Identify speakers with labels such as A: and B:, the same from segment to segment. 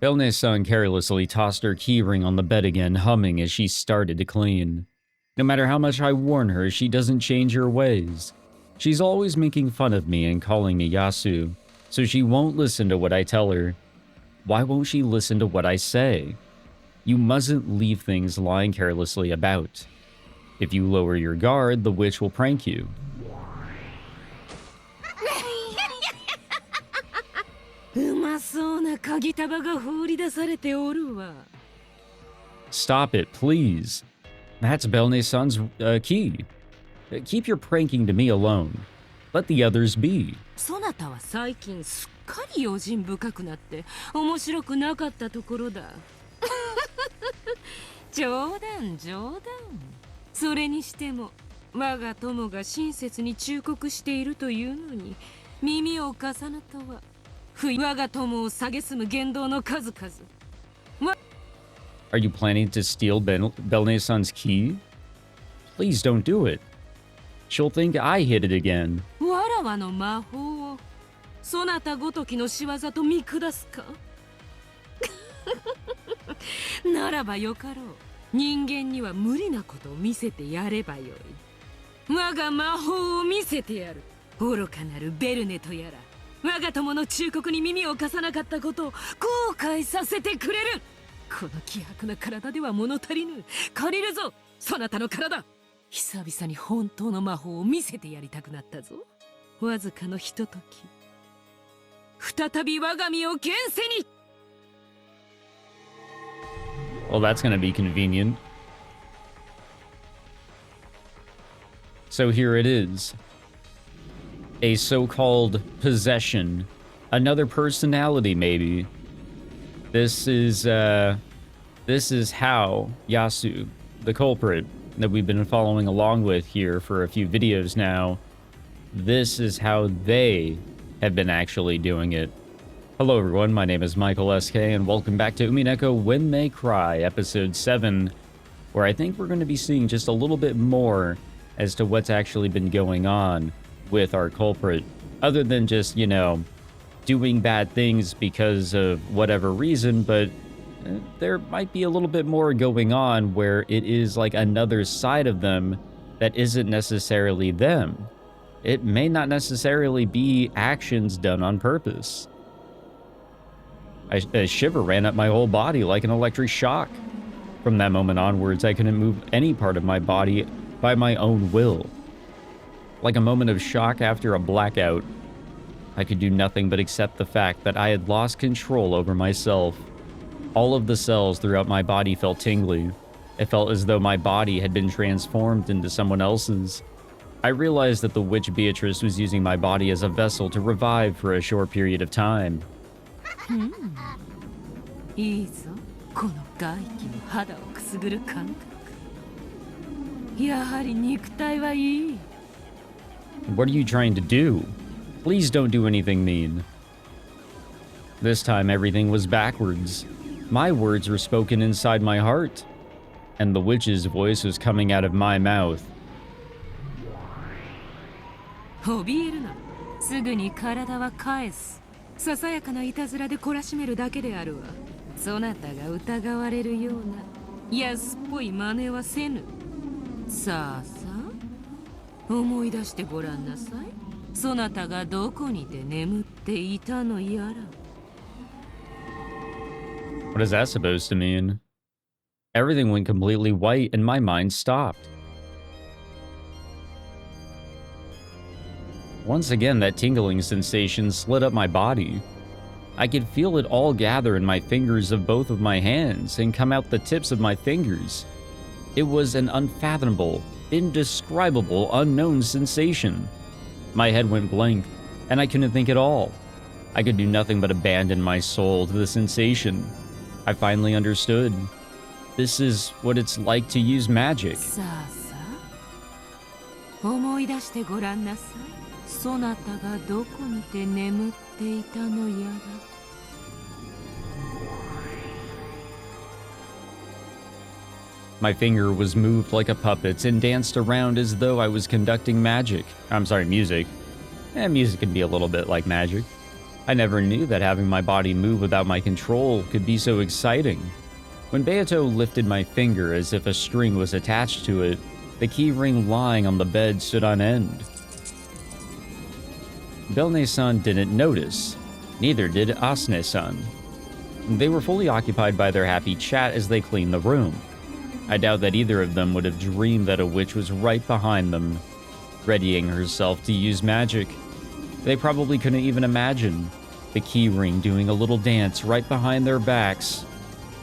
A: Belne-san carelessly tossed her keyring on the bed again, humming as she started to clean. No matter how much I warn her, she doesn't change her ways. She's always making fun of me and calling me Yasu, so she won't listen to what I tell her. Why won't she listen to what I say? You mustn't leave things lying carelessly about. If you lower your guard, the witch will prank you. Stop it, please. That's Belne-san's key. Keep your pranking to me alone. Let the others be.
B: そなたは最近すっかり用心深くなって面白くなかったところだ。冗談冗談。それにしても我が友が親切に忠告しているというのに耳を貸さぬとは。我が友を蔑む言動の数々。
A: Are you planning to steal Belne-san's key? Please don't do it. She'll think I hid it again.
B: わらわの魔法をそなたごときの仕業と見下すか。ならばよかろう。人間には無理なことを見せてやればよい。我が魔法を見せてやる。愚かなるベルネとやら。我が友の忠告に耳を貸さなかったことを後悔させてくれる。この希薄な体では物足りぬ。借りるぞ、そなたの体。久々に本当の魔法を見せてやりたくなったぞ。わずかのひととき、再び我が身を現世に。
A: Well, that's gonna be convenient. So here it is. A so-called possession. Another personality, maybe. This is how Yasu, the culprit that we've been following along with here for a few videos now, this is how they have been actually doing it. Hello everyone, my name is Michael SK, and welcome back to Umineko When They Cry, episode 7, where I think we're going to be seeing just a little bit more as to what's actually been going on with our culprit, other than just, you know, doing bad things because of whatever reason, but there might be a little bit more going on where it is like another side of them that isn't necessarily them. It may not necessarily be actions done on purpose. A shiver ran up my whole body like an electric shock. From that moment onwards, I couldn't move any part of my body by my own will. Like a moment of shock after a blackout, I could do nothing but accept the fact that I had lost control over myself. All of the cells throughout my body felt tingly. It felt as though my body had been transformed into someone else's. I realized that the witch Beatrice was using my body as a vessel to revive for a short period of time.
B: いいぞ、この外気の肌をくすぐる感覚。やはり肉体はいい。
A: What are you trying to do? Please don't do anything mean. This time everything was backwards. My words were spoken inside my heart, and the witch's voice was coming out of my mouth.
B: 怯えるな。すぐに体は返す。ささやかないたずらで懲らしめるだけであるわ。そなたが疑われるような安っぽい真似はせぬ。さあさあ、思い出してごらんなさい。そなたがどこにて眠っていたのやら。
A: What is that supposed to mean? Everything went completely white and my mind stopped. Once again, that tingling sensation slid up my body. I could feel it all gather in my fingers of both of my hands and come out the tips of my fingers. It was an unfathomable, indescribable, unknown sensation. My head went blank, and I couldn't think at all. I could do nothing but abandon my soul to the sensation. I finally understood. This is what it's like to use magic.
B: さあさあ、思い出してごらんなさい。そなたがどこにて眠っていたのやら。
A: My finger was moved like a puppet's and danced around as though I was conducting magic. I'm sorry, music. Music can be a little bit like magic. I never knew that having my body move without my control could be so exciting. When Beato lifted my finger as if a string was attached to it, the key ring lying on the bed stood on end. Belne-san didn't notice. Neither did Asne-san. They were fully occupied by their happy chat as they cleaned the room. I doubt that either of them would have dreamed that a witch was right behind them, readying herself to use magic. They probably couldn't even imagine the key ring doing a little dance right behind their backs.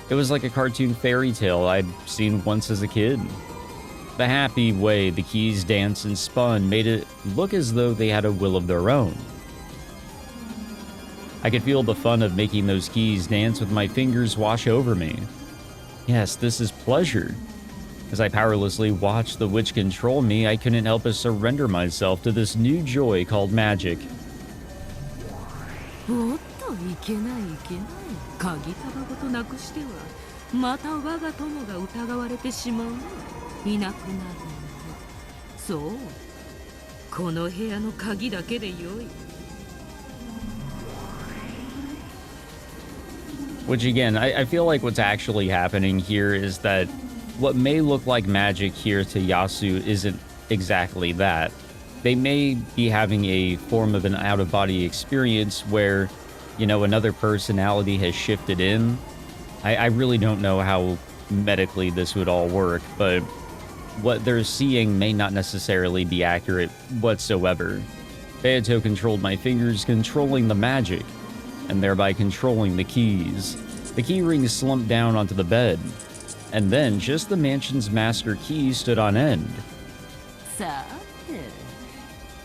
A: It was like a cartoon fairy tale I'd seen once as a kid. The happy way the keys danced and spun made it look as though they had a will of their own. I could feel the fun of making those keys dance with my fingers wash over me. Yes, this is pleasure. As I powerlessly watched the witch control me, I couldn't help but surrender myself to this new joy called magic.
B: おっと、いけないいけない。鍵タバごとなくしては、また我が友が疑われてしまうの。いなくなるの。そう。この部屋の鍵だけでよい。
A: Which again, I feel like what's actually happening here is that what may look like magic here to Yasu isn't exactly that. They may be having a form of an out-of-body experience where, you know, another personality has shifted in. I really don't know how medically this would all work, but what they're seeing may not necessarily be accurate whatsoever. Beato controlled my fingers, controlling the magic, and thereby controlling the keys. The key ring slumped down onto the bed, and then just the mansion's master key stood on end.
B: さて、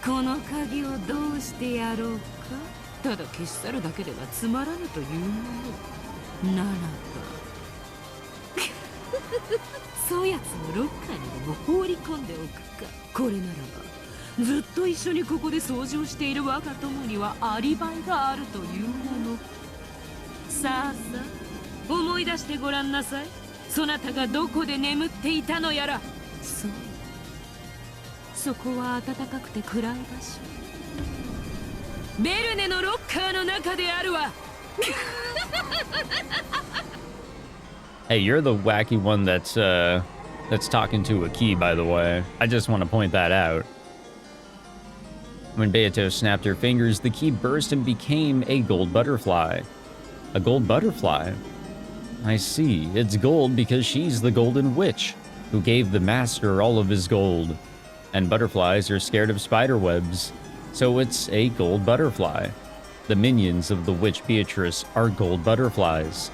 B: この鍵をどうしてやろうか。ただ消し去るだけではつまらぬというもの。ならば、そやつのロッカーにでも放り込んでおくか。これならば、ずっと一緒にここで掃除をしている我が友にはアリバイがあるというもの。さあさあ、思い出してごらんなさい。そなたがどこで眠っていたのやら。そう。そこは暖かくて暗い場所。ベルネのロッカーの中であるわ。
A: Hey, you're the wacky one that's talking to a key, by the way. I just want to point that out. When Beato snapped her fingers, the key burst and became a gold butterfly. A gold butterfly? I see. It's gold because she's the golden witch, who gave the master all of his gold. And butterflies are scared of spider webs, so it's a gold butterfly. The minions of the witch Beatrice are gold butterflies.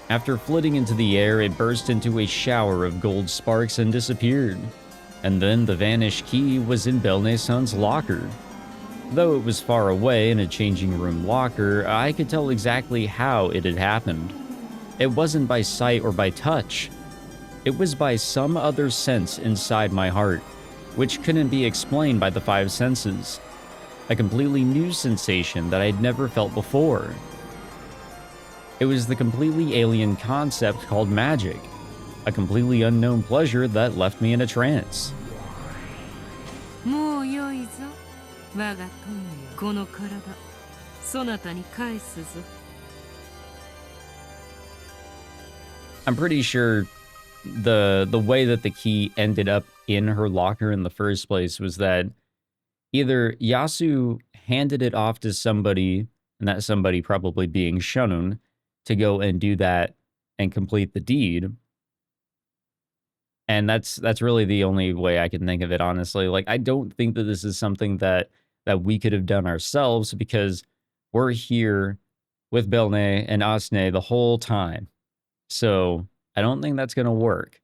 A: After flitting into the air, it burst into a shower of gold sparks and disappeared. And then the vanished key was in Belne-san's locker. Though it was far away in a changing room locker, I could tell exactly how it had happened. It wasn't by sight or by touch. It was by some other sense inside my heart, which couldn't be explained by the five senses. A completely new sensation that I'd never felt before. It was the completely alien concept called magic. A completely unknown pleasure that left me in a trance.
B: もうよいぞ。我が友よ、この体、そなたに返すぞ。
A: I'm pretty sure the way that the key ended up in her locker in the first place was that either Yasu handed it off to somebody, and that somebody probably being Shunun, to go and do that and complete the deed. And that's really the only way I can think of it, honestly. Like, I don't think that this is something that we could have done ourselves, because we're here with Belne and Asne the whole time. So I don't think that's going to work.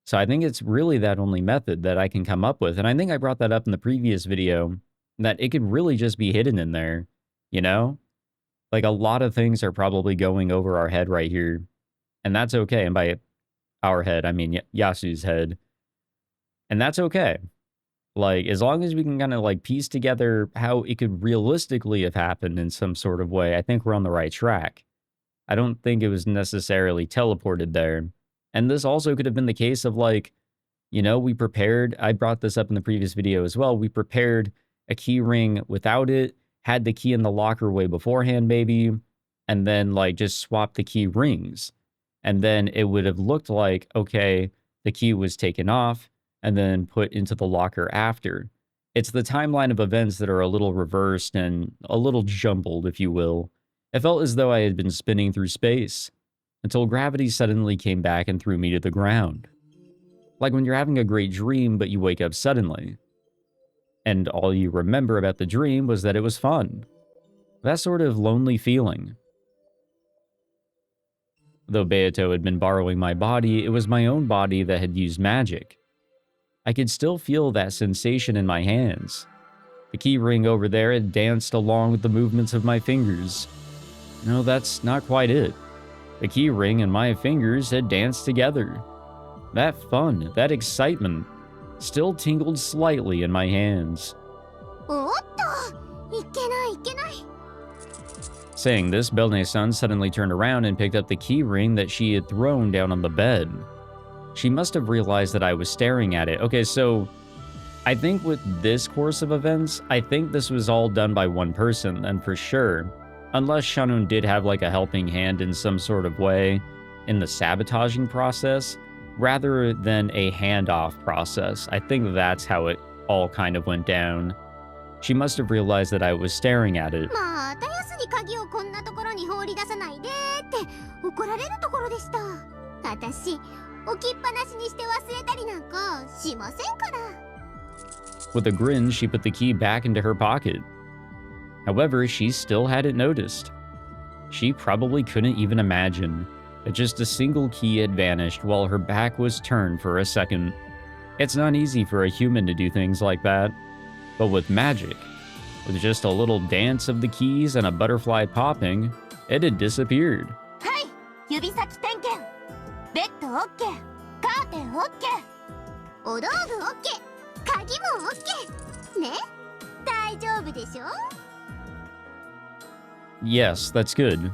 A: So I think it's really that only method that I can come up with. And I think I brought that up in the previous video, that it could really just be hidden in there, you know? Like, a lot of things are probably going over our head right here. And that's okay. And by our head, I mean Yasu's head. And that's okay. Like, as long as we can kind of like piece together how it could realistically have happened in some sort of way, I think we're on the right track. I don't think it was necessarily teleported there. And this also could have been the case of, like, you know, we prepared, I brought this up in the previous video as well, we prepared a key ring without it, had the key in the locker way beforehand maybe, and then like just swap the key rings. And then it would have looked like, okay, the key was taken off and then put into the locker after. It's the timeline of events that are a little reversed and a little jumbled, if you will. It felt as though I had been spinning through space until gravity suddenly came back and threw me to the ground. Like when you're having a great dream, but you wake up suddenly. And all you remember about the dream was that it was fun. That sort of lonely feeling. Though Beato had been borrowing my body, it was my own body that had used magic. I could still feel that sensation in my hands. The key ring over there had danced along with the movements of my fingers. No, that's not quite it. The key ring and my fingers had danced together. That fun, that excitement, still tingled slightly in my hands. Saying this, Belne-san suddenly turned around and picked up the key ring that she had thrown down on the bed. She must have realized that I was staring at it. Okay, so I think with this course of events, I think this was all done by one person, and for sure. Unless Shanun did have like a helping hand in some sort of way in the sabotaging process, rather than a handoff process. I think that's how it all kind of went down. She must have realized that I was staring at it. With a grin, she put the key back into her pocket. However, she still hadn't noticed. She probably couldn't even imagine that just a single key had vanished while her back was turned for a second. It's not easy for a human to do things like that, but with magic, with just a little dance of the keys and a butterfly popping, it had disappeared. Yes, that's good.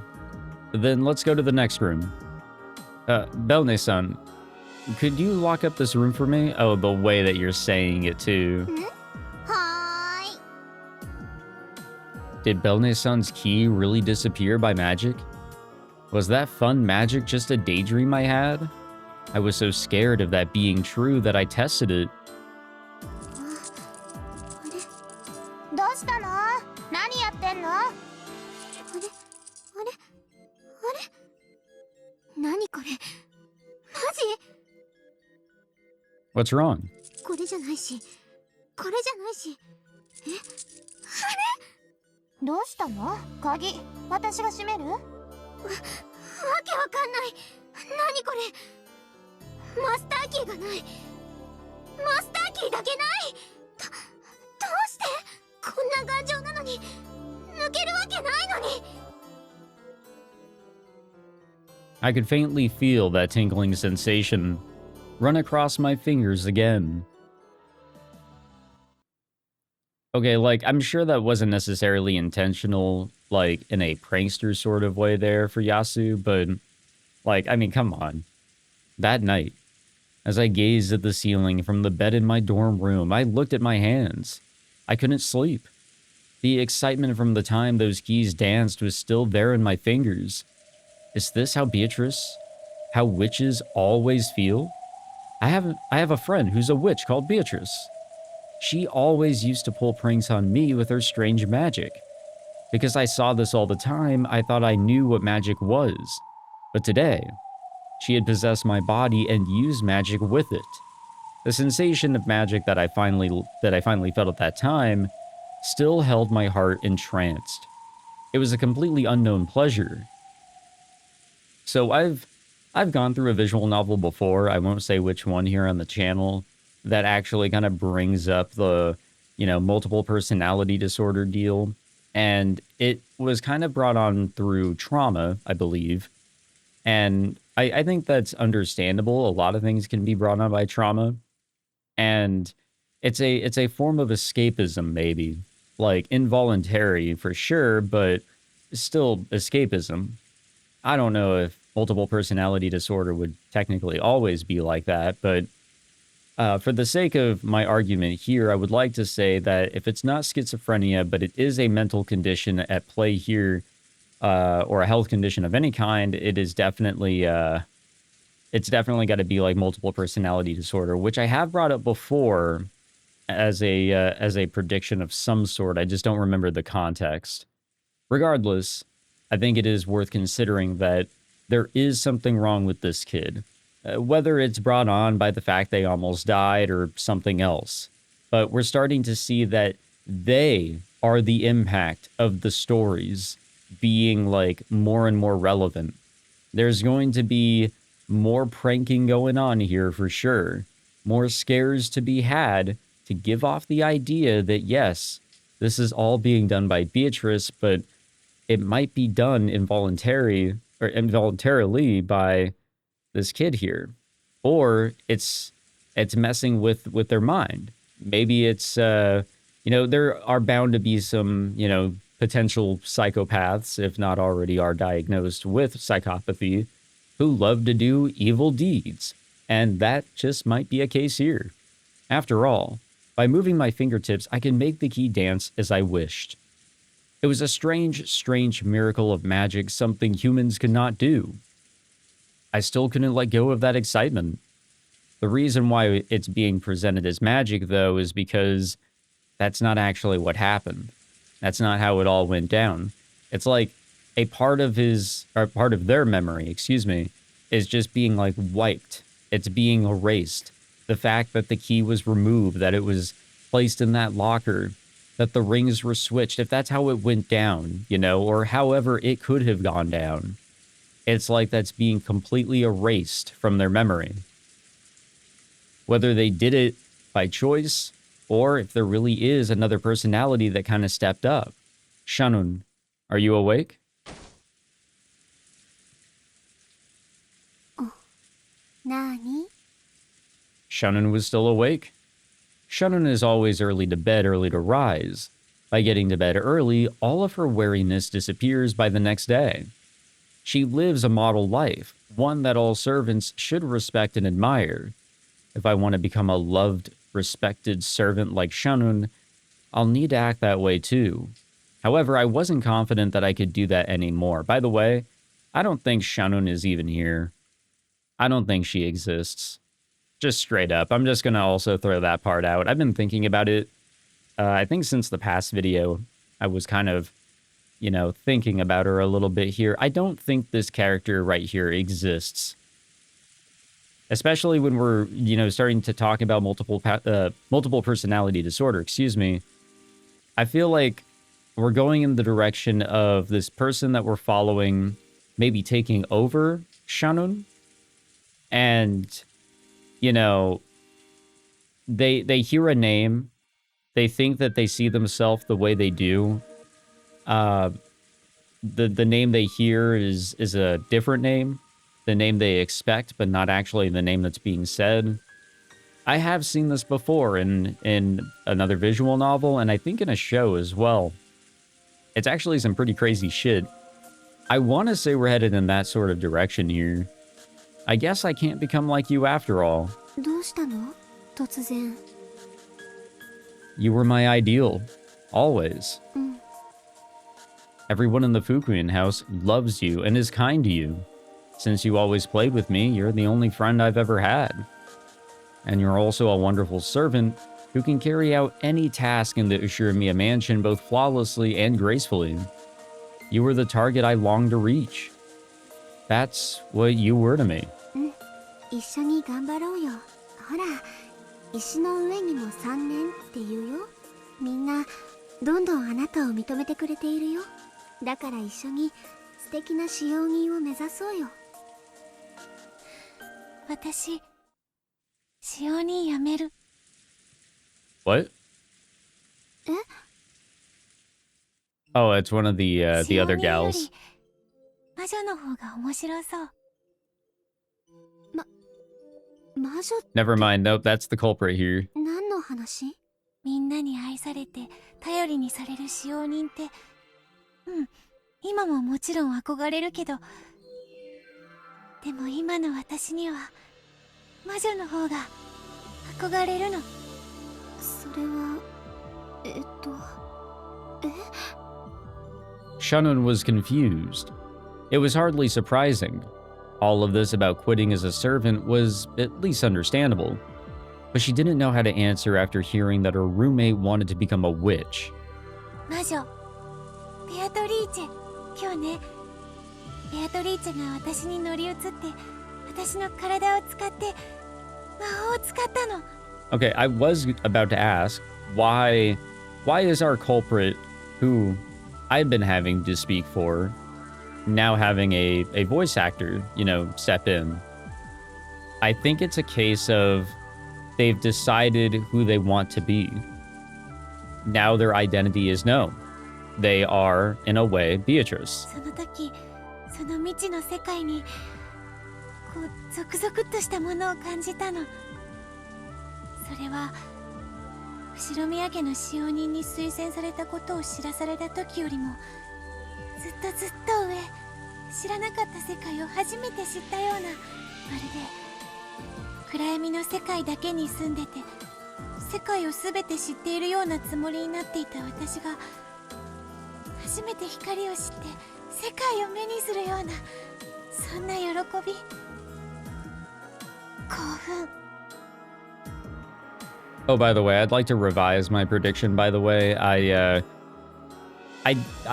A: Then let's go to the next room. Belne-san, could you lock up this room for me? Oh, the way that you're saying it too. Did Belne-san's key really disappear by magic? Was that fun magic just a daydream I had? I was so scared of that being true that I tested it. What's wrong? I could faintly feel that tingling sensation run across my fingers again. Okay, like, I'm sure that wasn't necessarily intentional, like, in a prankster sort of way there for Yasu, but, like, I mean, come on. That night, as I gazed at the ceiling from the bed in my dorm room, I looked at my hands. I couldn't sleep. The excitement from the time those keys danced was still there in my fingers. Is this how how witches always feel? I have a friend who's a witch called Beatrice. She always used to pull pranks on me with her strange magic. Because I saw this all the time, I thought I knew what magic was. But today, she had possessed my body and used magic with it. The sensation of magic that I finally felt at that time still held my heart entranced. It was a completely unknown pleasure. So I've gone through a visual novel before, I won't say which one here on the channel, that actually kind of brings up the, multiple personality disorder deal. And it was kind of brought on through trauma, I believe. And I think that's understandable. A lot of things can be brought on by trauma. And it's a form of escapism, maybe. Like, involuntary for sure, but still escapism. I don't know if multiple personality disorder would technically always be like that, but For the sake of my argument here, I would like to say that if it's not schizophrenia, but it is a mental condition at play here, or a health condition of any kind, it is definitely, it's definitely got to be like multiple personality disorder, which I have brought up before as a prediction of some sort. I just don't remember the context. Regardless, I think it is worth considering that there is something wrong with this kid, whether it's brought on by the fact they almost died or something else. But we're starting to see that they are the impact of the stories being like more and more relevant. There's going to be more pranking going on here for sure. More scares to be had to give off the idea that yes, this is all being done by Beatrice, but it might be done involuntarily by this kid here. Or it's messing with their mind. Maybe it's there are bound to be some, potential psychopaths, if not already are diagnosed with psychopathy, who love to do evil deeds. And that just might be a case here. After all, by moving my fingertips, I can make the key dance as I wished. It was a strange, strange miracle of magic, something humans could not do. I still couldn't let go of that excitement. The reason why it's being presented as magic, though, is because that's not actually what happened. That's not how it all went down. It's like a part of their memory, is just being like wiped. It's being erased. The fact that the key was removed, that it was placed in that locker, that the rings were switched, if that's how it went down, or however it could have gone down, it's like that's being completely erased from their memory. Whether they did it by choice, or if there really is another personality that kind of stepped up. Shanun, are you awake?
C: Oh, Nani?
A: Shanun was still awake. Shanun is always early to bed, early to rise. By getting to bed early, all of her wariness disappears by the next day. She lives a model life, one that all servants should respect and admire. If I want to become a loved, respected servant like Shanun, I'll need to act that way too. However, I wasn't confident that I could do that anymore. By the way, I don't think Shanun is even here. I don't think she exists. Just straight up. I'm just going to also throw that part out. I've been thinking about it, I think since the past video, I was kind of, thinking about her a little bit here. I don't think this character right here exists. Especially when we're, starting to talk about multiple personality disorder, I feel like we're going in the direction of this person that we're following maybe taking over Shanun. And, they hear a name. They think that they see themselves the way they do. The name they hear is a different name. The name they expect, but not actually the name that's being said. I have seen this before in another visual novel, and I think in a show as well. It's actually some pretty crazy shit. I want to say we're headed in that sort of direction here. I guess I can't become like you after all.
C: どうしたの？突然。
A: You were my ideal. Always. Everyone in the Fukuin house loves you and is kind to you. Since you always played with me, you're the only friend I've ever had. And you're also a wonderful servant who can carry out any task in the Ushiromiya mansion both flawlessly and gracefully. You were the target I longed to reach. That's what you were to me.
C: 一緒に頑張ろうよ。ほら、石の上にも3年って言うよ。みんな、どんどんあなたを認めてくれているよ。だから一緒に素敵な使用人を目指そうよ。私、使用人辞める。
A: What?
C: え？
A: Oh, it's one of the other gals.
C: 魔女の方が面白そう。魔女？
A: Never mind. Nope, that's the culprit here.
C: 何の話？みんなに愛されて頼りにされる使用人って、今ももちろん憧れるけど、でも今の私には魔女の方が憧れるの。それは
A: Shannon was confused. It was hardly surprising. All of this about quitting as a servant was at least understandable. But she didn't know how to answer after hearing that her roommate wanted to become a witch.
C: 魔女ベアトリーチェ、今日ね、ベアトリーチェが私に乗り移って、私の体を使って魔法を使ったの。
A: Okay, I was about to ask, why is our culprit, who I've been having to speak for, now having a voice actor, step in? I think it's a case of they've decided who they want to be. Now their identity is known. They are, in a way, Beatrice.
C: その時、その未知の世界にこうゾクゾクっとしたものを感じたの。それは後宮家の使用人に推薦されたことを知らされた時よりもずっと上、知らなかった世界を初めて知ったような、まるで暗闇の世界だけに住んでて、世界を全て知っているようなつもりになっていた私が初めて光を知って世界を目にするような、そんな喜び、興奮。
A: Oh, by the way, I'd like to revise my prediction, by the way. I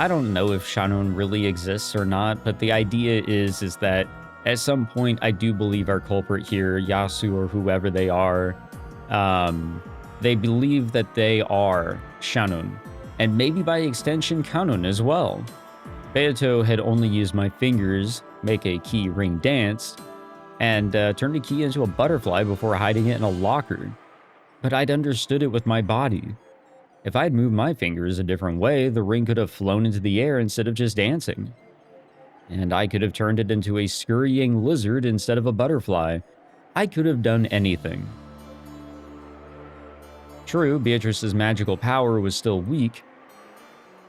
A: don't know if Shannon really exists or not, but the idea is that at some point, I do believe our culprit here, Yasu or whoever they are, they believe that they are Shannon, and maybe by extension, Kannon as well. Beato had only used my fingers, make a key ring dance, and turned a key into a butterfly before hiding it in a locker. But I'd understood it with my body. If I'd moved my fingers a different way, the ring could have flown into the air instead of just dancing. And I could have turned it into a scurrying lizard instead of a butterfly. I could have done anything. True, Beatrice's magical power was still weak.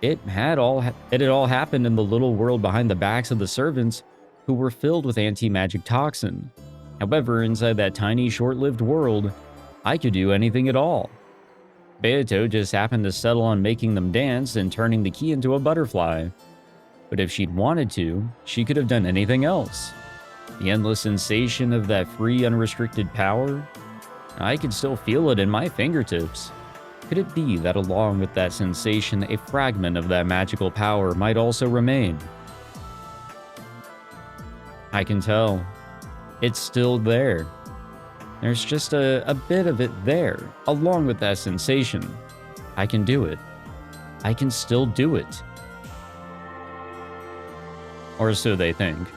A: It had all happened in the little world behind the backs of the servants, who were filled with anti-magic toxin. However, inside that tiny, short-lived world, I could do anything at all. Beato just happened to settle on making them dance and turning the key into a butterfly. But if she'd wanted to, she could have done anything else. The endless sensation of that free, unrestricted power, I could still feel it in my fingertips. Could it be that along with that sensation, a fragment of that magical power might also remain? I can tell. It's still there. There's just a bit of it there, along with that sensation. I can do it. I can still do it. Or so they think.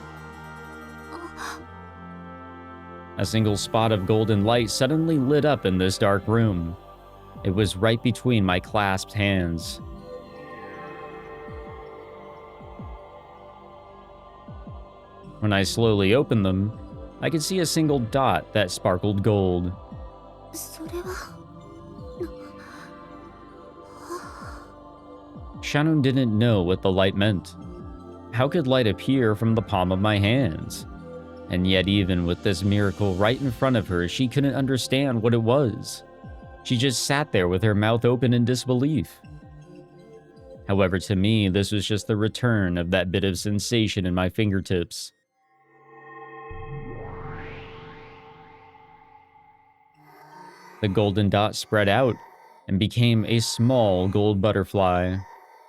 A: A single spot of golden light suddenly lit up in this dark room. It was right between my clasped hands. When I slowly opened them, I could see a single dot that sparkled gold.
C: それは
A: Shannon didn't know what the light meant. How could light appear from the palm of my hands? And yet even with this miracle right in front of her, she couldn't understand what it was. She just sat there with her mouth open in disbelief. However, to me, this was just the return of that bit of sensation in my fingertips. The golden dot spread out and became a small gold butterfly.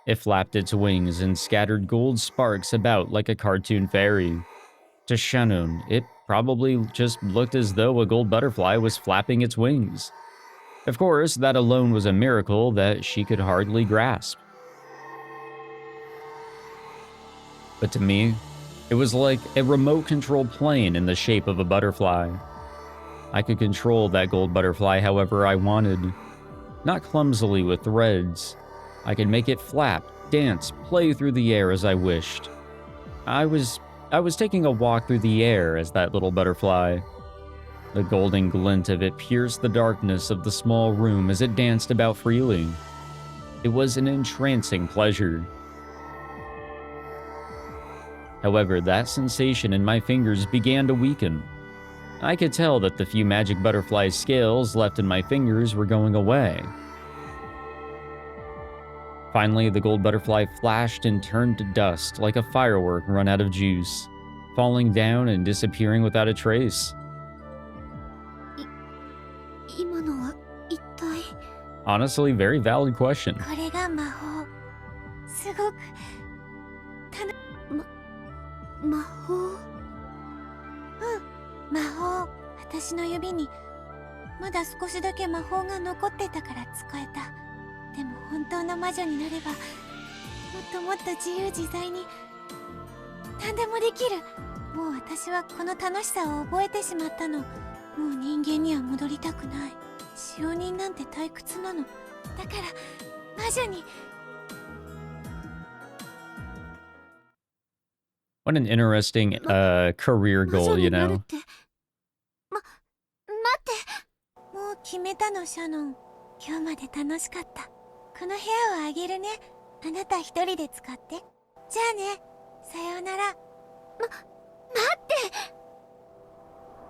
A: It flapped its wings and scattered gold sparks about like a cartoon fairy. To Shannon, it probably just looked as though a gold butterfly was flapping its wings. Of course, that alone was a miracle that she could hardly grasp. But to me, it was like a remote-controlled plane in the shape of a butterfly. I could control that gold butterfly however I wanted. Not clumsily with threads. I could make it flap, dance, play through the air as I wished. I was taking a walk through the air as that little butterfly. The golden glint of it pierced the darkness of the small room as it danced about freely. It was an entrancing pleasure. However, that sensation in my fingers began to weaken. I could tell that the few magic butterfly scales left in my fingers were going away. Finally, the gold butterfly flashed and turned to dust like a firework run out of juice, falling down and disappearing without a trace.
C: 今のは一体
A: Honestly, very valid question.
C: これが魔法すごく魔法魔法私の指にまだ少しだけ魔法が残ってたから使えたでも本当の魔女になればもっともっと自由自在に何でもできるもう私はこの楽しさを覚えてしまったのもう人間には戻りたくない使用人なんて退屈なのだから魔女に
A: What an interesting career goal, you know?
C: 待ってもう決めたのシャノン今日まで楽しかったこの部屋をあげるねあなた一人で使ってじゃあねさようなら待って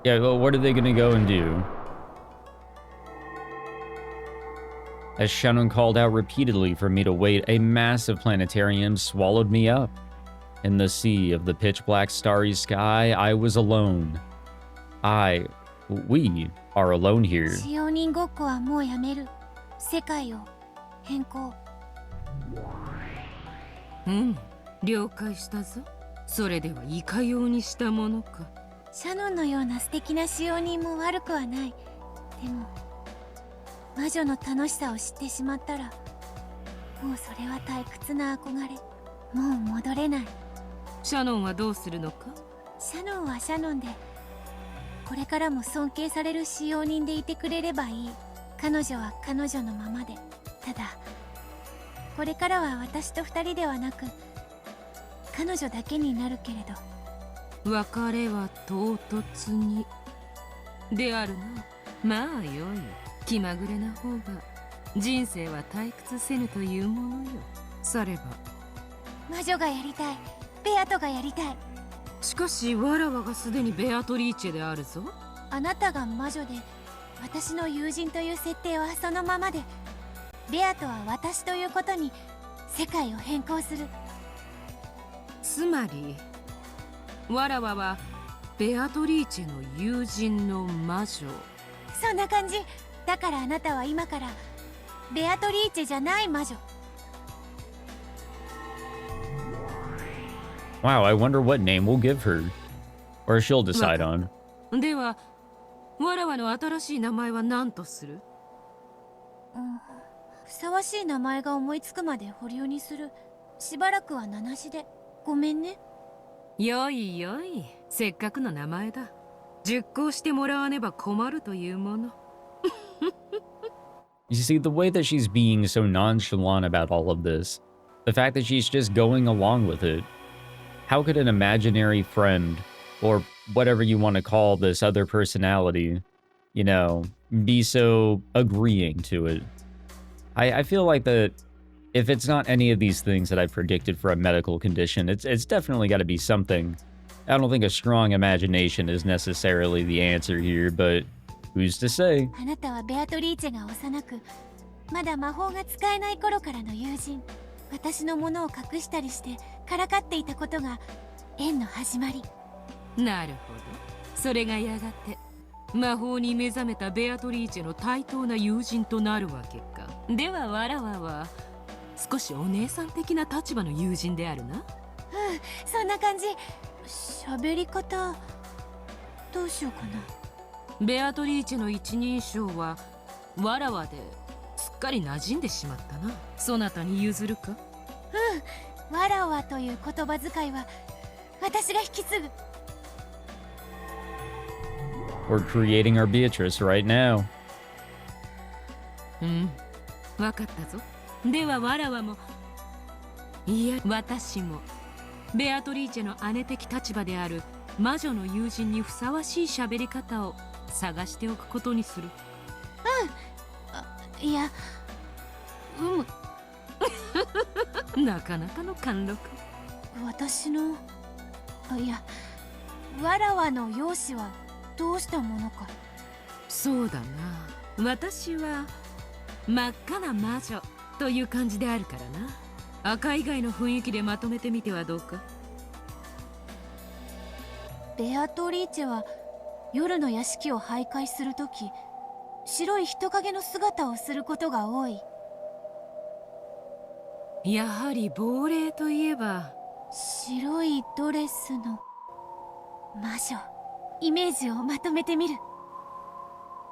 A: Yeah, well, what are they gonna go and do? As Shannon called out repeatedly for me to wait, a massive planetarium swallowed me up. In the sea of the pitch-black starry sky, I was alone. We are alone here.
C: 使用人ごっこはもうやめる世界を変更
B: 了解したぞそれではいかようにしたものか
C: シャノンのような素敵な使用人も悪くはないでも魔女の楽しさを知ってしまったらもうそれは退屈な憧れもう戻れない
B: シャノンはどうするのか
C: シャノンはシャノンでこれからも尊敬される使用人でいてくれればいい彼女は彼女のままでただこれからは私と二人ではなく彼女だけになるけれど
B: 別れは唐突にであるなまあよい気まぐれな方が人生は退屈せぬというものよされば
C: 魔女がやりたいベアトがやりたい
B: しかしわらわがすでにベアトリーチェであるぞ
C: あなたが魔女で私の友人という設定はそのままでベアトは私ということに世界を変更する
B: つまりわらわはベアトリーチェの友人の魔女
C: そんな感じだからあなたは今からベアトリーチェじゃない魔女
A: Wow, I wonder what name we'll give her. Or she'll decide on.
B: ではわらわの新しい名前は何とする
C: ふさわしい名前が思いつくまで保留にするしばらくは名なしでごめんね
B: よいよいせっかくの名前だ熟考してもらわねば困るというもの
A: You see, the way that she's being so nonchalant about all of this, the fact that she's just going along with it, how could an imaginary friend, or whatever you want to call this other personality, you know, be so agreeing to it? I feel like that if it's not any of these things that I predicted for a medical condition, it's definitely got to be something. I don't think a strong imagination is necessarily the answer here, but who's to say?
C: あなたはベアトリーチェが幼くまだ魔法が使えない頃からの友人私のものを隠したりしてからかっていたことが縁の始まり
B: なるほどそれがやがて魔法に目覚めたベアトリーチェの対等な友人となるわけかではわらわは少しお姉さん的な立場の友人であるな
C: そんな感じ喋り方どうしようかな
B: ベアトリーチェの一人称はわらわですっかり馴染んでしまったなそなたに譲るか
C: わらわという言葉遣いは私が引き継ぐ
A: We're creating our Beatrice right now.
B: わかったぞではわらわもいや私もベアトリーチェの姉的立場である魔女の友人にふさわしい喋り方を探しておくことにする
C: いや
B: なかなかの貫禄
C: 私のいやわらわの容姿はどうしたものか。
B: そうだな。私は真っ赤な魔女という感じであるからな。赤以外の雰囲気でまとめてみてはどうか。
C: ベアトリーチェは夜の屋敷を徘徊するとき、白い人影の姿をすることが多い。
B: やはり亡霊といえば
C: 白いドレスの魔女。イメージをまとめてみる。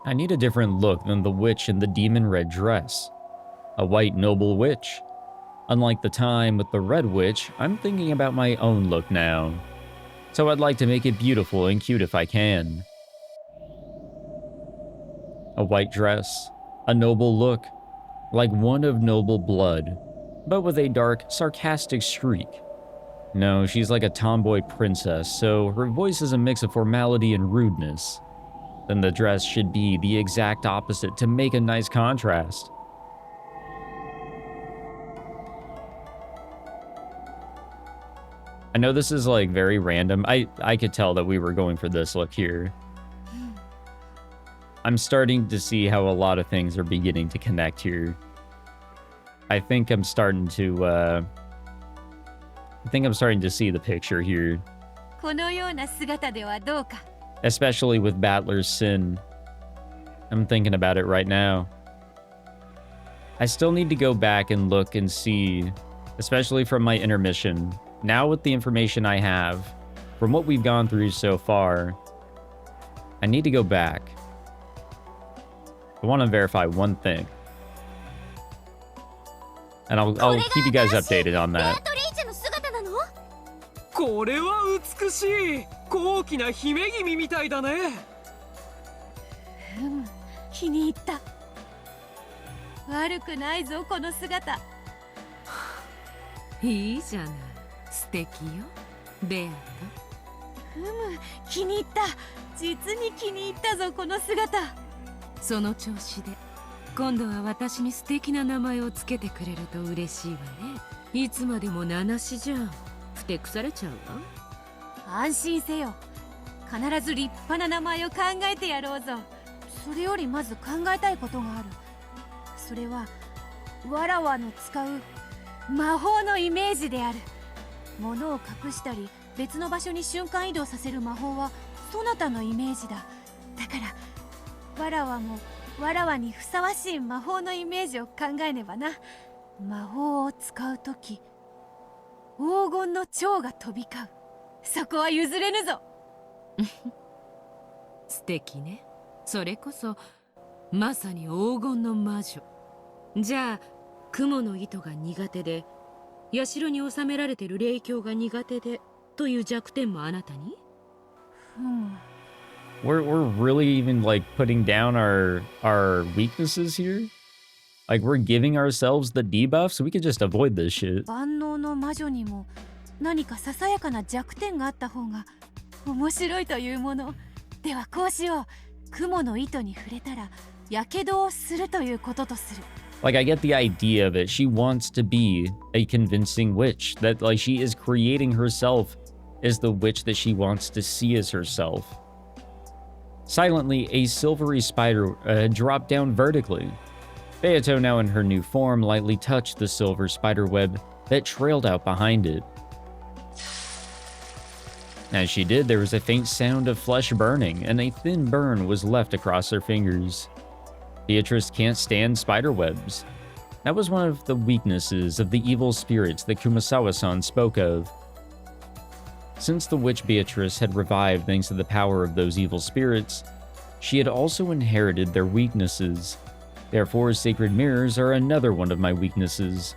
A: I need a different look than the witch in the demon red dress. A white noble witch. Unlike the time with the red witch, I'm thinking about my own look now. So I'd like to make it beautiful and cute if I can. A white dress, a noble look, like one of noble blood, but with a dark, sarcastic streak. No, she's like a tomboy princess, so her voice is a mix of formality and rudeness. Then the dress should be the exact opposite to make a nice contrast. I know this is like very random. I could tell that we were going for this look here. I'm starting to see how a lot of things are beginning to connect here. I think I'm starting to see the picture here.
C: このような姿ではどうか。
A: Especially with Battler's Sin. I'm thinking about it right now. I still need to go back and look and see, especially from my intermission. Now with the information I have, from what we've gone through so far, I need to go back. I want to verify one thing. And I'll keep you guys updated on that.
D: これは美しい。高貴な姫君みたいだね。
C: 気に入った。悪くないぞこの姿。
B: いいじゃない。素敵よ、ベア
C: 気に入った。実に気に入ったぞこの姿。
B: その調子で今度は私に素敵な名前をつけてくれると嬉しいわね。いつまでも名なしじゃふてくされちゃうわ。
C: 安心せよ。必ず立派な名前を考えてやろうぞ。それよりまず考えたいことがある。それはわらわの使う魔法のイメージである。物を隠したり別の場所に瞬間移動させる魔法はそなたのイメージだ。だからわらわもわらわにふさわしい魔法のイメージを考えねばな。魔法を使うとき黄金の蝶が飛び交う。そこは譲れぬぞ。
B: 素敵ね。それこそまさに黄金の魔女。じゃあ雲の糸が苦手で社に収められてる霊境が苦手でという弱点もあなたに？
A: We're really even like putting down our weaknesses here? Like we're giving ourselves the debuff so we could just avoid this shit.
C: 万能の魔女にも何かささやかな弱点があった方が面白いというもの。ではこうしよう。雲の糸に触れたらやけどをするということとする。
A: Like, I get the idea of it. She wants to be a convincing witch. That, like, she is creating herself as the witch that she wants to see as herself. Silently, a silvery spider dropped down vertically. Beato, now in her new form, lightly touched the silver spider web that trailed out behind it. As she did, there was a faint sound of flesh burning, and a thin burn was left across her fingers. Beatrice can't stand spider webs. That was one of the weaknesses of the evil spirits that Kumasawa-san spoke of. Since the witch Beatrice had revived thanks to the power of those evil spirits, she had also inherited their weaknesses. Therefore, sacred mirrors are another one of my weaknesses.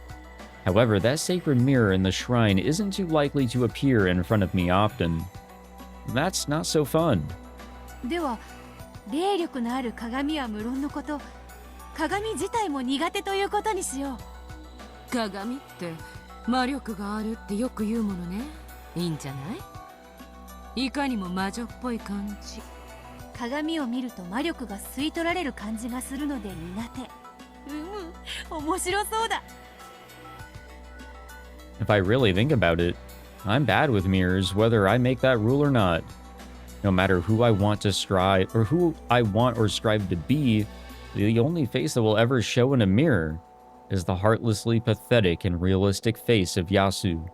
A: However, that sacred mirror in the shrine isn't too likely to appear in front of me often. That's not so fun.
C: では霊力のある鏡は無論のこと、鏡自体も苦手ということにしよう。
B: 鏡って魔力があるってよく言うものね。いいんじゃない？いかにも魔女っぽい感じ。
C: 鏡を見ると魔力が吸い取られる感じがするので苦手。面白そうだ。
A: If I really think about it, I'm bad with mirrors, whether I make that rule or not. No matter who I want to strive, or who I want or strive to be, the only face that will ever show in a mirror is the heartlessly pathetic and realistic face of Yasu.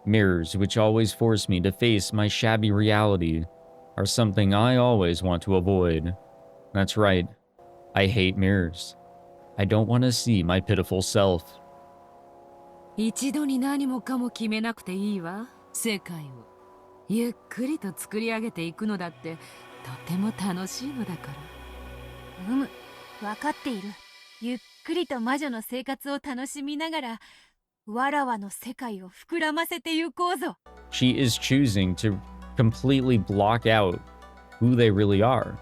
A: Mirrors, which always force me to face my shabby reality, are something I always want to avoid. That's right, I hate mirrors. I don't want to see my pitiful self.
B: 一度に何もかも決めなくていいわ。世界をゆっくりと作り上げていくのだってとても楽しいのだから。
E: 分かっている。ゆっくりと魔女の生活を楽しみながら、わらわの世界を膨らませてゆこうぞ。
A: She is choosing to completely block out who they really are.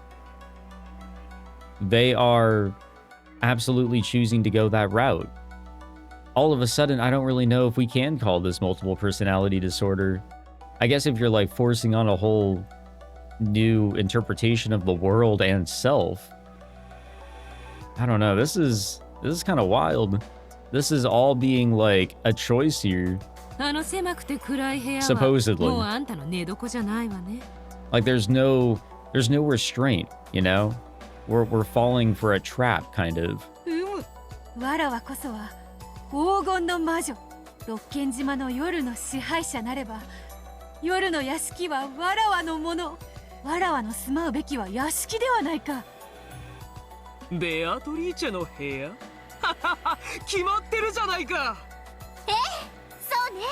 A: They are absolutely choosing to go that route. All of a sudden, I don't really know if we can call this multiple personality disorder. I guess if you're like forcing on a whole new interpretation of the world and self. I don't know, this is kind of wild. This is all being like a choice here.
B: あの狭くて暗い部屋は
A: Supposedly.
B: もうあんたの寝床じゃないわね。
A: Like there's no restraint, you know? We're falling for a trap, kind of.
E: わらわこそは黄金の魔女、ロッケン島の夜の支配者なれば、夜の屋敷はわらわのもの。わらわの住まうべきは屋敷ではないか。
D: ベアトリーチェの部屋決まってるじゃないか。
C: そうね、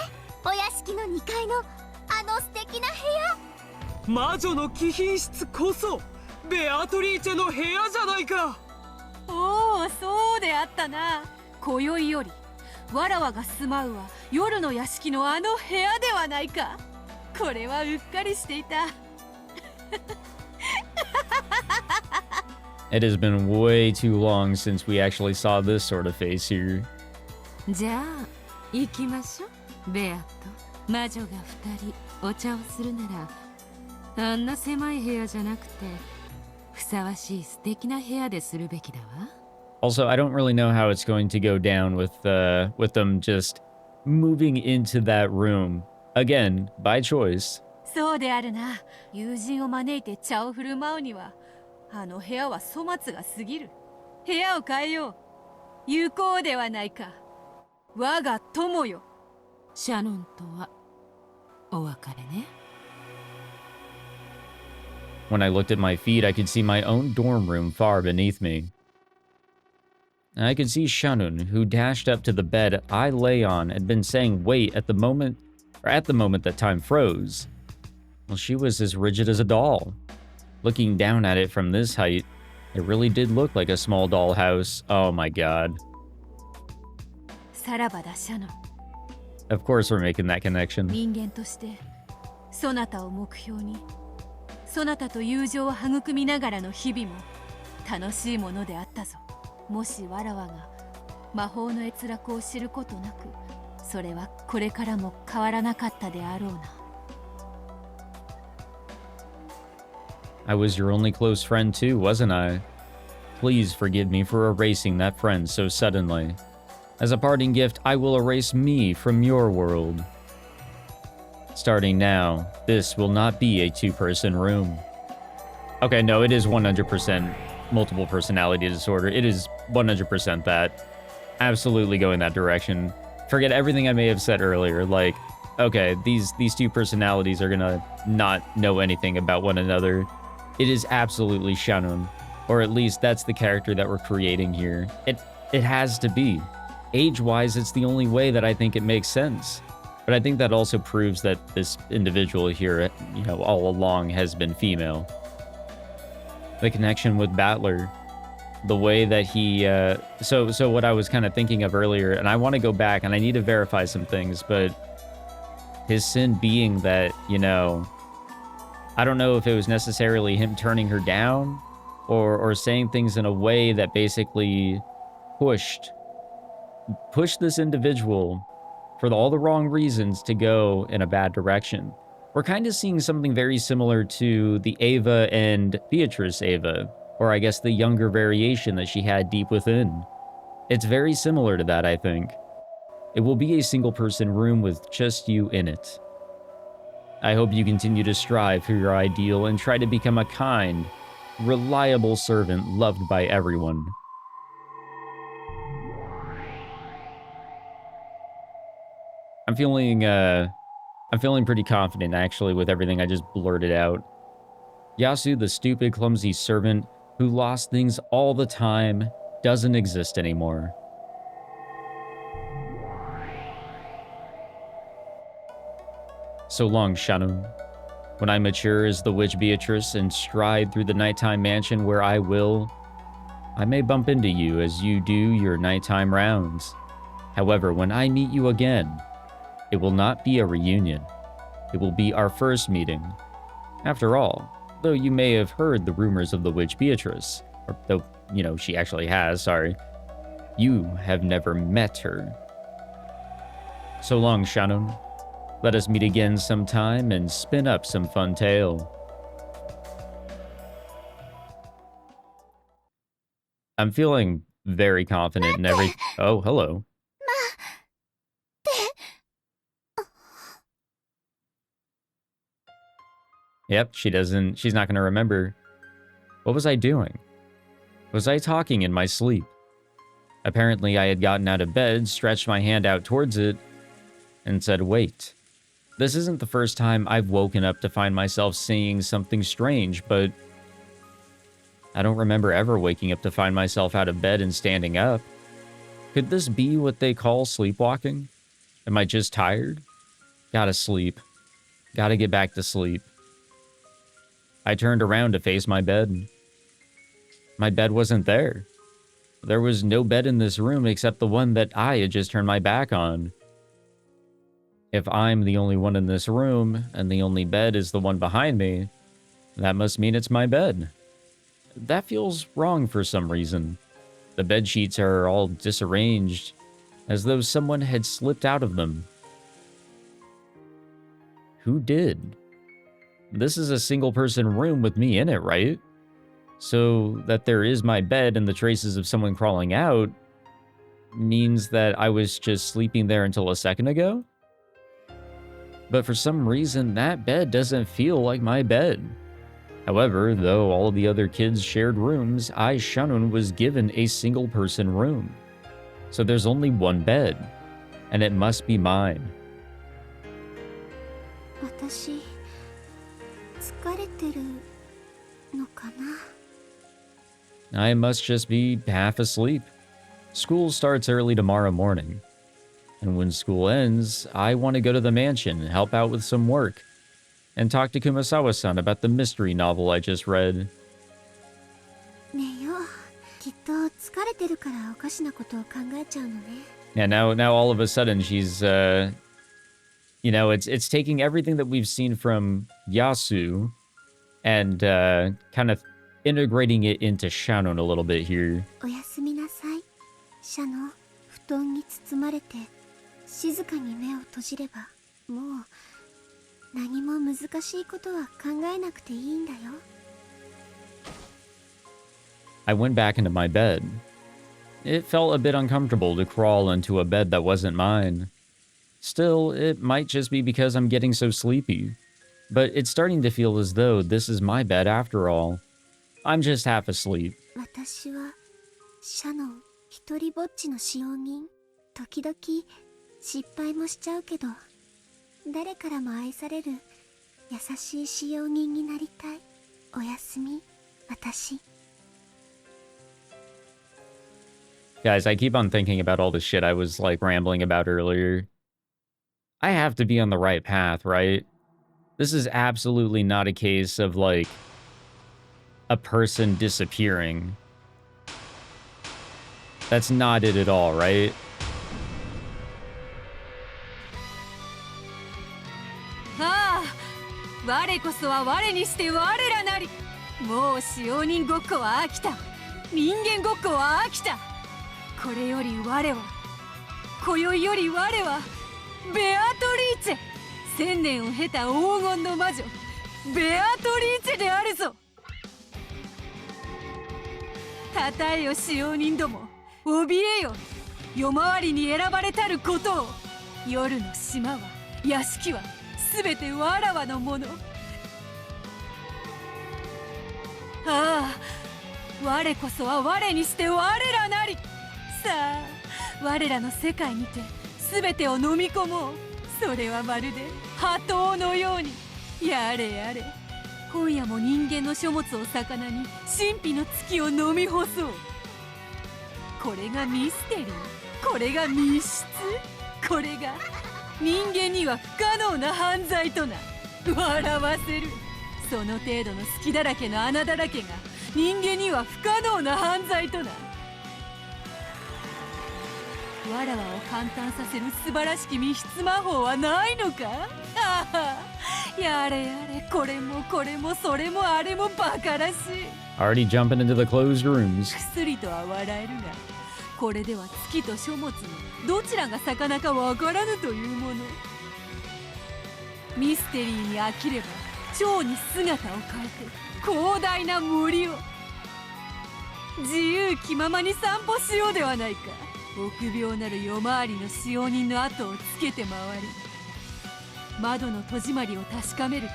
C: お屋敷の2階のあの素敵な部屋。
D: 魔女の貴賓室こそベアトリーチェの部屋じゃないか。
E: おお、そうであったな。今宵よりわらわが住まうは夜の屋敷のあの部屋ではないか。これはうっかりしていた。
A: It has been way too long since we actually saw this sort of face here.
B: じゃあ行きましょう。ベアと魔女が2人お茶をするなら、あんな狭い部屋じゃなくてふさわしい素敵な部屋でするべきだわ。
A: Also, I don't really know how it's going to go down with them just moving into that room again by choice.
E: そうであるな。友人を招いて茶を振る舞うには、あの部屋は粗末が過ぎる。部屋を変えよう。行こうではないか。我が友よ。
B: シャノンとはお別れね。
A: When I looked at my feet, I could see my own dorm room far beneath me. I could see Shanun, who dashed up to the bed I lay on, had been saying wait at the moment that time froze. Well, she was as rigid as a doll. Looking down at it from this height, it really did look like a small dollhouse. Oh my god.
E: さらばだ、シャノン。
A: Of course we're making that connection.
E: 人間としてそなたを目標に、そなたと友情を育みながらの日々も楽しいものであったぞ。もしわらわが魔法の閲楽を知ることなく、それはこれからも変わらなかったであろうな。
A: I was your only close friend too, wasn't I? Please forgive me for erasing that friend so suddenly. As a parting gift, I will erase me from your world. Starting now, this will not be a two-person room. Okay, no, it is 100% multiple personality disorder. It is 100% that. Absolutely going that direction. Forget everything I may have said earlier. Like, okay, these two personalities are gonna not know anything about one another. It is absolutely Shanun. Or at least that's the character that we're creating here. It has to be. Age-wise, it's the only way that I think it makes sense. But I think that also proves that this individual here, you know, all along has been female. The connection with Battler. The way that he, so what I was kind of thinking of earlier, and I want to go back and I need to verify some things, but his sin being that, you know, I don't know if it was necessarily him turning her down or saying things in a way that basically pushed this individual for all the wrong reasons to go in a bad direction. We're kind of seeing something very similar to the Ava and Beatrice Ava, or I guess the younger variation that she had deep within. It's very similar to that, I think. It will be a single-person room with just you in it. I hope you continue to strive for your ideal and try to become a kind, reliable servant loved by everyone. I'm feeling pretty confident, actually, with everything I just blurted out. Yasu, the stupid, clumsy servant who lost things all the time, doesn't exist anymore. So long, Shannon. When I mature as the witch Beatrice and stride through the nighttime mansion where I may bump into you as you do your nighttime rounds. However, when I meet you again, it will not be a reunion. It will be our first meeting. After all, though you may have heard the rumors of the witch Beatrice, or though, she actually has, sorry, you have never met her. So long, Shannon. Let us meet again sometime and spin up some fun tale. I'm feeling very confident in every... Oh, hello. Yep, she's not going to remember. What was I doing? Was I talking in my sleep? Apparently, I had gotten out of bed, stretched my hand out towards it, and said, wait. This isn't the first time I've woken up to find myself saying something strange, but I don't remember ever waking up to find myself out of bed and standing up. Could this be what they call sleepwalking? Am I just tired? Gotta sleep. Gotta get back to sleep. I turned around to face my bed. My bed wasn't there. There was no bed in this room except the one that I had just turned my back on. If I'm the only one in this room, and the only bed is the one behind me, that must mean it's my bed. That feels wrong for some reason. The bed sheets are all disarranged, as though someone had slipped out of them. Who did? This is a single-person room with me in it, right? So that there is my bed and the traces of someone crawling out means that I was just sleeping there until a second ago? But for some reason, that bed doesn't feel like my bed. However, though all of the other kids shared rooms, I, Shannon, was given a single-person room. So there's only one bed, and it must be mine. I must just be half asleep. School starts early tomorrow morning. And when school ends, I want to go to the mansion, help out with some work, and talk to Kumasawa-san about the mystery novel I just read. Yeah, now all of a sudden she's, it's taking everything that we've seen from Yasu and kind of integrating it into Shannon a little bit here. I went back into my bed. It felt a bit uncomfortable to crawl into a bed that wasn't mine. Still, it might just be because I'm getting so sleepy. But it's starting to feel as though this is my bed after all. I'm just half asleep. Guys, I keep on thinking about all the shit I was, rambling about earlier. I have to be on the right path, right? This is absolutely not a case of, a person disappearing. That's not it at all, right?
E: 全てわらわのもの。ああ、我こそは我にして我らなり。さあ、我らの世界にて全てを飲み込もう。それはまるで波頭のように。やれやれ、今夜も人間の書物を魚に神秘の月を飲み干そう。これがミステリー、これが密室、これが人間には不可能な犯罪とな。笑わせる。その程度の隙だらけの穴だらけが人間には不可能な犯罪とな。わらわを感嘆させる素晴らしき密室魔法はないのか。ああ、やれやれ、これもこれもそれもあれもバカらしい。
A: Already jumping into the closed rooms.
E: くすりとは笑えるが、これでは月と書物のどちらが魚かわからぬというもの。ミステリーに飽きれば蝶に姿を変えて広大な森を自由気ままに散歩しようではないか。臆病なる夜回りの使用人の後をつけて回り、窓の戸締まりを確かめるとき、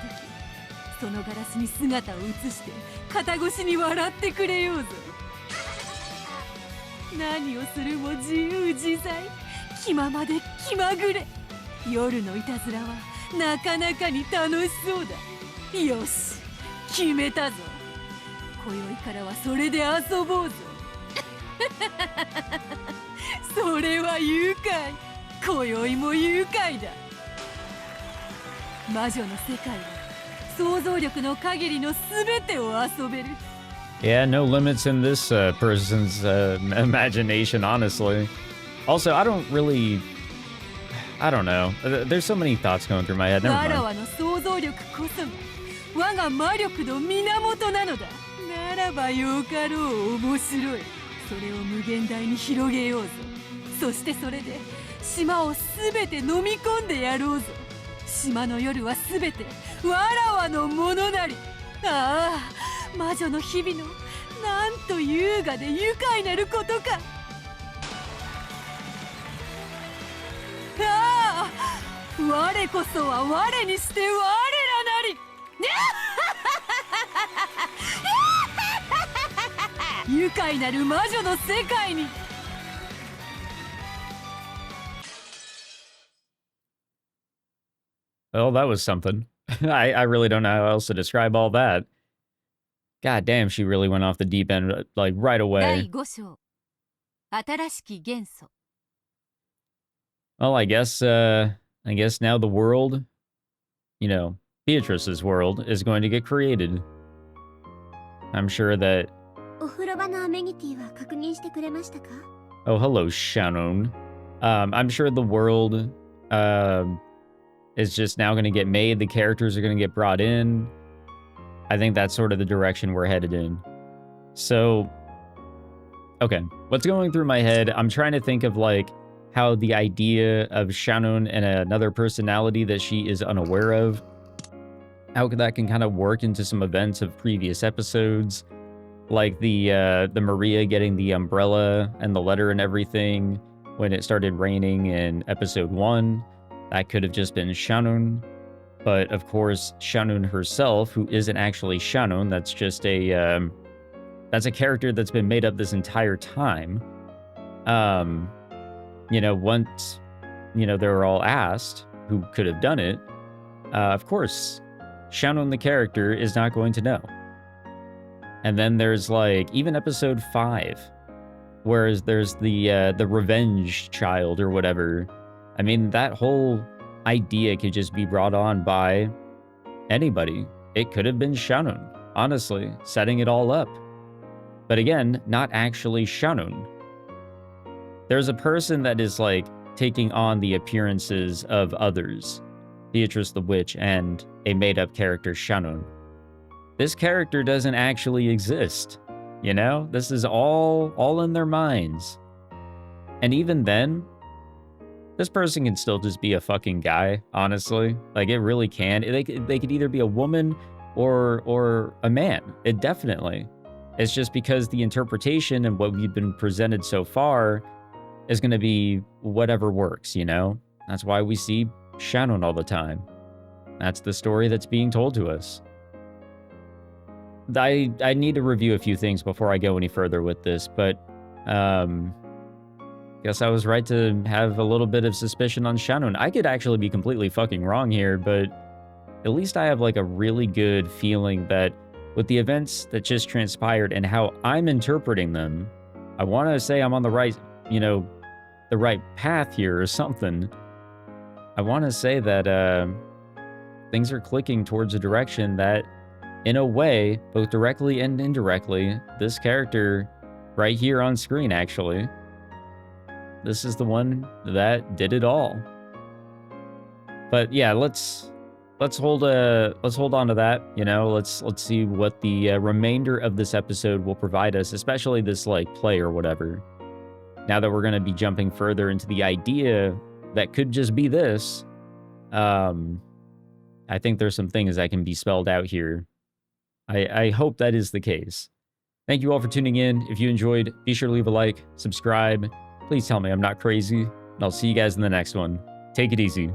E: そのガラスに姿を映して肩越しに笑ってくれようぞ。何をするも自由自在、気ままで気まぐれ。夜のいたずらはなかなかに楽しそうだ。よし、決めたぞ。今宵からはそれで遊ぼうぞ。それは愉快。今宵も愉快だ。魔女の世界は想像力の限りの全てを遊べる。
A: Yeah, no limits in this person's imagination, honestly. Also, I don't know. There's so many thoughts going through my head. Never
E: わら
A: mind.
E: わの想像力こそが我が魔力の源なのだ。ならばよかろう。面白い。それを無限大に広げようぞ。そしてそれで島をすべて飲み込んでやろうぞ。島の夜はすべてわらわのものなり。ああ、魔女の日々のなんと優雅で愉快なることか。ああ、我こそは我にして我らなり。愉快なる魔女の世界に。
A: Well, that was something. I really don't know how else to describe all that. God damn, she really went off the deep end, like, right
E: 第
A: away.
E: 5章、新しき元素。
A: Well, I guess now the world, you know, Beatrice's world is going to get created. I'm sure that...
C: お風呂場のアメニティは確認してくれましたか？
A: Oh, hello, Shannon. I'm sure the world, is just now going to get made. The characters are going to get brought in. I think that's sort of the direction we're headed in. So, okay, what's going through my head? I'm trying to think of, like, how the idea of Shannon and another personality that she is unaware of, how that can kind of work into some events of previous episodes, like the Maria getting the umbrella and the letter and everything when it started raining in episode 1. That could have just been Shannon. But of course, Shannon herself, who isn't actually Shannon, that's just a character that's been made up this entire time. You know, once, you know, they were all asked who could have done it, of course, Shannon the character is not going to know. And then there's, like, even episode 5, whereas there's the revenge child or whatever. I mean, that whole idea could just be brought on by anybody. It could have been Shannon, honestly, setting it all up. But again, not actually Shannon. There's a person that is, like, taking on the appearances of others, Beatrice the Witch and a made-up character, Shannon. This character doesn't actually exist, you know? This is all in their minds. And even then, this person can still just be a fucking guy, honestly. Like, it really can. They could either be a woman or a man. It definitely. It's just because the interpretation and what we've been presented so far is going to be whatever works, you know? That's why we see Shannon all the time. That's the story that's being told to us. I need to review a few things before I go any further with this, but guess I was right to have a little bit of suspicion on Shannon. I could actually be completely fucking wrong here, but at least I have like a really good feeling that with the events that just transpired and how I'm interpreting them, I want to say I'm on the right, the right path here or something. I want to say that things are clicking towards a direction that, in a way, both directly and indirectly, this character right here on screen, actually, this is the one that did it all. But yeah, let's hold on to that. Let's see what the remainder of this episode will provide us, especially this like play or whatever. Now that we're gonna be jumping further into the idea that could just be this, I think there's some things that can be spelled out here. I hope that is the case. Thank you all for tuning in. If you enjoyed, be sure to leave a like, subscribe. Please tell me I'm not crazy, and I'll see you guys in the next one. Take it easy.